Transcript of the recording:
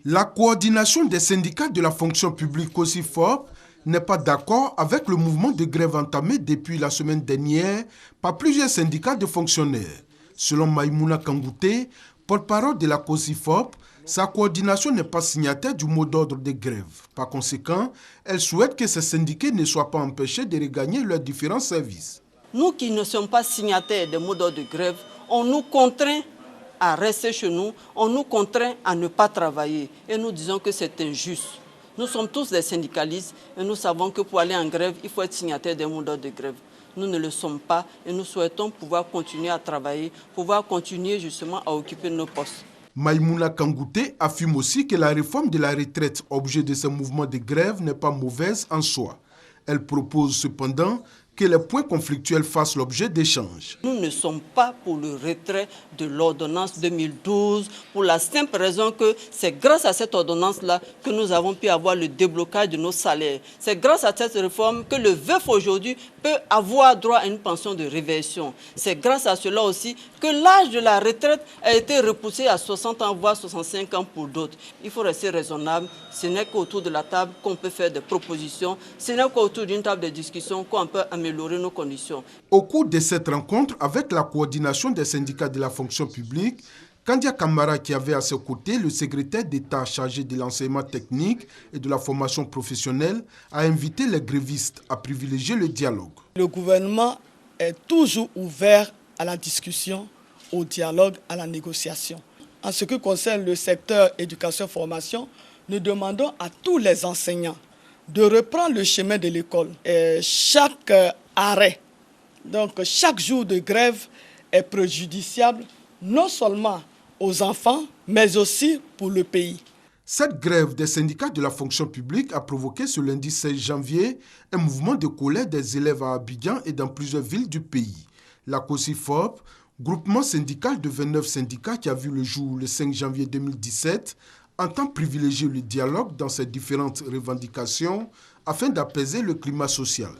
La coordination des syndicats de la fonction publique COSYFOP n'est pas d'accord avec le mouvement de grève entamé depuis la semaine dernière par plusieurs syndicats de fonctionnaires. Selon Maïmouna Kangouté, porte-parole de la COSYFOP, sa coordination n'est pas signataire du mot d'ordre de grève. Par conséquent, elle souhaite que ces syndiqués ne soient pas empêchés de regagner leurs différents services. Nous qui ne sommes pas signataires des mots d'ordre de grève, on nous contraint à rester chez nous, on nous contraint à ne pas travailler. Et nous disons que c'est injuste. Nous sommes tous des syndicalistes et nous savons que pour aller en grève, il faut être signataire des mots d'ordre de grève. Nous ne le sommes pas et nous souhaitons pouvoir continuer à travailler, pouvoir continuer justement à occuper nos postes. Maïmouna Kangouté affirme aussi que la réforme de la retraite, objet de ce mouvement de grève, n'est pas mauvaise en soi. Elle propose cependant que les points conflictuels fassent l'objet d'échanges. Nous ne sommes pas pour le retrait de l'ordonnance 2012 pour la simple raison que c'est grâce à cette ordonnance-là que nous avons pu avoir le déblocage de nos salaires. C'est grâce à cette réforme que le veuf aujourd'hui peut avoir droit à une pension de réversion. C'est grâce à cela aussi que l'âge de la retraite a été repoussé à 60 ans, voire 65 ans pour d'autres. Il faut rester raisonnable. Ce n'est qu'autour de la table qu'on peut faire des propositions. Ce n'est qu'autour d'une table de discussion qu'on peut améliorer nos conditions. Au cours de cette rencontre avec la coordination des syndicats de la fonction publique, Kandia Kamara, qui avait à ses côtés le secrétaire d'État chargé de l'enseignement technique et de la formation professionnelle, a invité les grévistes à privilégier le dialogue. Le gouvernement est toujours ouvert à la discussion, au dialogue, à la négociation. En ce qui concerne le secteur éducation-formation, nous demandons à tous les enseignants de reprendre le chemin de l'école. Chaque arrêt, donc chaque jour de grève est préjudiciable non seulement aux enfants, mais aussi pour le pays. Cette grève des syndicats de la fonction publique a provoqué ce lundi 16 janvier un mouvement de colère des élèves à Abidjan et dans plusieurs villes du pays. La COSYFOP, groupement syndical de 29 syndicats qui a vu le jour le 5 janvier 2017, entend privilégier le dialogue dans ses différentes revendications afin d'apaiser le climat social.